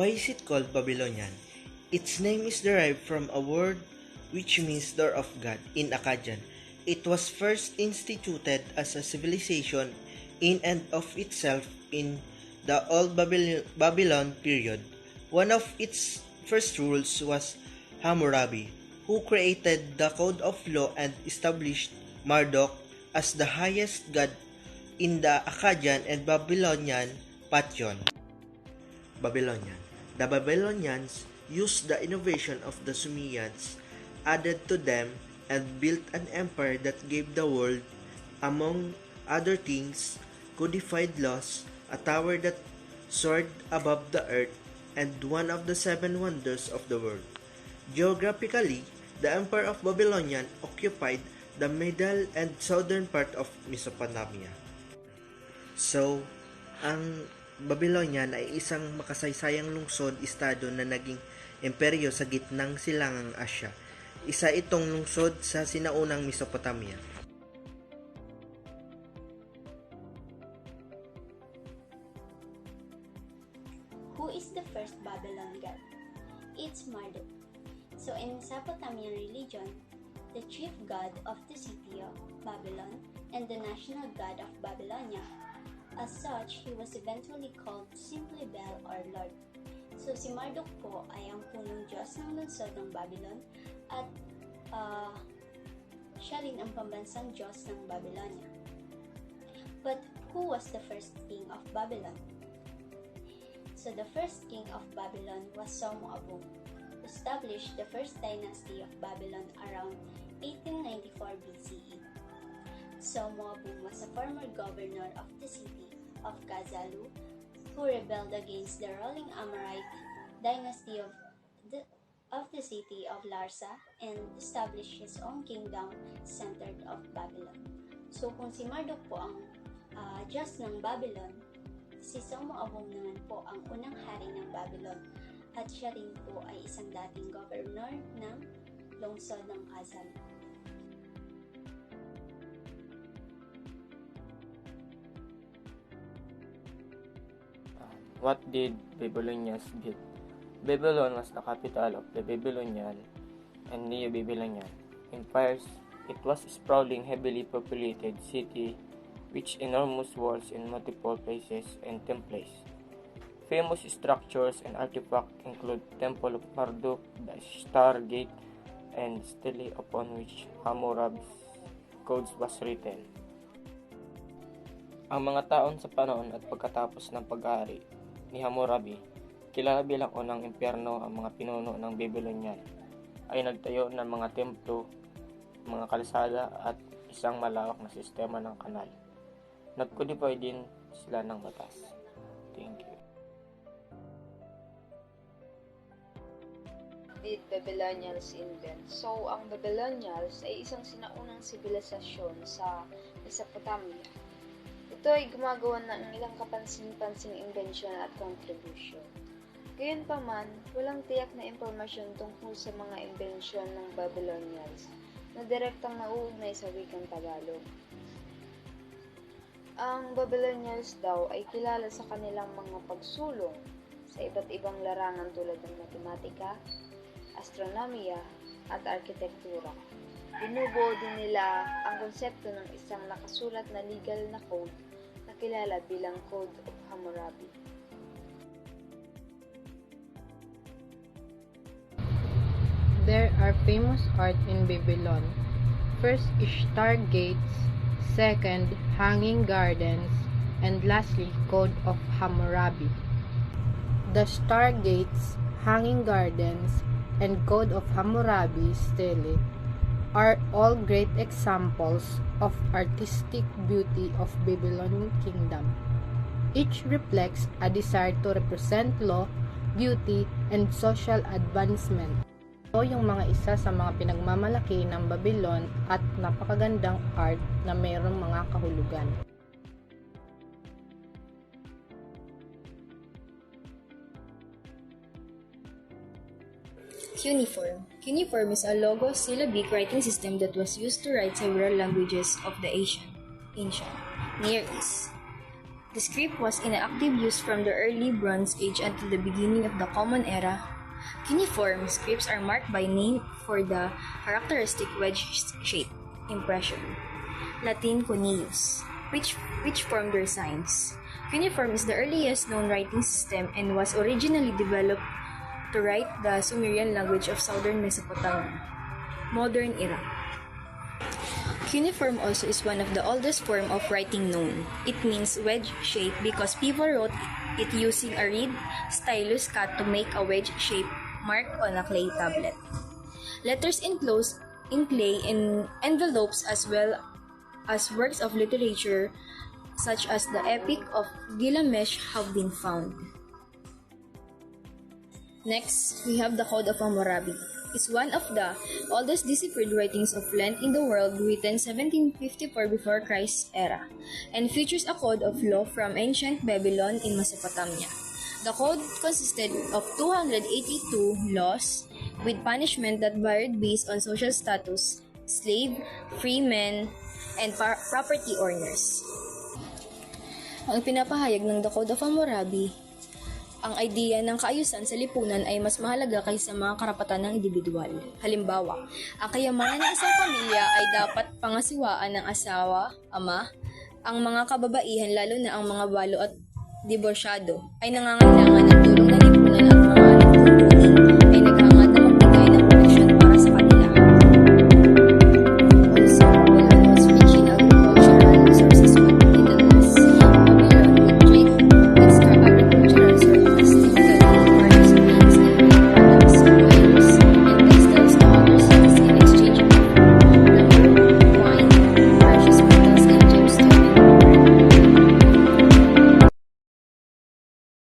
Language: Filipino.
Why is it called Babylonian? Its name is derived from a word which means door of God in Akkadian. It was first instituted as a civilization in and of itself in the Old Babylon period. One of its first rules was Hammurabi, who created the code of law and established Marduk as the highest god in the Akkadian and Babylonian pantheon. Babylonian. The Babylonians used the innovation of the Sumerians, added to them, and built an empire that gave the world, among other things, codified laws, a tower that soared above the earth, and one of the 7 wonders of the world. Geographically, the Empire of Babylonian occupied the middle and southern part of Mesopotamia. So, ang Babylonian ay isang makasaysayang lungsod-estado na naging imperyo sa gitnang silangang Asya. Isa itong lungsod sa sinaunang Mesopotamia. Who is the first Babylon god? It's Marduk. So in Mesopotamian religion, the chief god of the city of Babylon and the national god of Babylonia. As such, he was eventually called simply Bel or Lord. So si Marduk po ay ang punong Diyos ng lungsod ng Babylon at siya rin ang pambansang Diyos ng Babylonia. But who was the first king of Babylon? So the first king of Babylon was Somu-Abum, who established the first dynasty of Babylon around 1894 BCE. Somu-Abum was a former governor of the city of Kazalu who rebelled against the ruling Amorite dynasty of the city of Larsa and established his own kingdom centered of Babylon. So kung si Marduk po ang Diyos ng Babylon, si Somu-Abum naman po ang unang hari ng Babylon at siya rin po ay isang dating governor ng lungsod ng Kazalu. What did Babylonians build? Babylon was the capital of the Babylonian and Neo-Babylonian empires. It was a sprawling, heavily populated city with enormous walls in multiple places and temples. Famous structures and artifacts include Temple of Marduk, the Star Gate, and stele upon which Hammurabi's codes was written. Ang mga taon sa panahon at pagkatapos ng pag-aari ni Hammurabi, kilala bilang unang impyerno ang mga pinuno ng Babylonian, ay nagtayo ng mga templo, mga kalsada at isang malawak na sistema ng kanal. Nag-codify din sila ng batas. Thank you. Did Babylonians invent? So, ang Babylonians ay isang sinaunang sibilisasyon sa Mesopotamia. Ito ay gumagawa ng ilang kapansin-pansing inbensyon at contribution. Gayunpaman, walang tiyak na impormasyon tungkol sa mga imbensyon ng Babylonians na direktang nauugnay sa wikang Tagalog. Ang Babylonians daw ay kilala sa kanilang mga pagsulong sa iba't ibang larangan tulad ng matematika, astronomiya, at arkitektura. Binubuo din nila ang konsepto ng isang nakasulat na legal na code na kilala bilang Code of Hammurabi. There are famous art in Babylon. First, Star Gates. Second, Hanging Gardens. And lastly, Code of Hammurabi. The Star Gates, Hanging Gardens, and Code of Hammurabi stele are all great examples of artistic beauty of Babylonian kingdom. Each reflects a desire to represent law, beauty, and social advancement. Ito yung mga isa sa mga pinagmamalaki ng Babylon at napakagandang art na mayroong mga kahulugan. Cuneiform. Cuneiform is a logosyllabic writing system that was used to write several languages of the ancient Near East. The script was in active use from the early Bronze Age until the beginning of the Common Era. Cuneiform scripts are marked by name for the characteristic wedge-shaped impression. Latin cuneus, which formed their signs. Cuneiform is the earliest known writing system and was originally developed to write the Sumerian language of southern Mesopotamia. Modern era. Cuneiform also is one of the oldest form of writing known. It means wedge shape because people wrote it using a reed stylus cut to make a wedge shape mark on a clay tablet. Letters enclosed in clay in envelopes as well as works of literature such as the Epic of Gilgamesh have been found. Next, we have the Code of Hammurabi. It's one of the oldest deciphered writings of Lent in the world, written 1754 before Christ's era, and features a code of law from ancient Babylon in Mesopotamia. The code consisted of 282 laws with punishment that varied based on social status, slave, free men, and property owners. Ang pinapahayag ng The Code of Hammurabi, ang idea ng kaayusan sa lipunan ay mas mahalaga kaysa mga karapatan ng individual. Halimbawa, ang kayamanan ng isang pamilya ay dapat pangasiwaan ng asawa, ama, ang mga kababaihan lalo na ang mga balo at diborsyado ay nangangailangan ng tulong ng lipunan at mga nagtutuning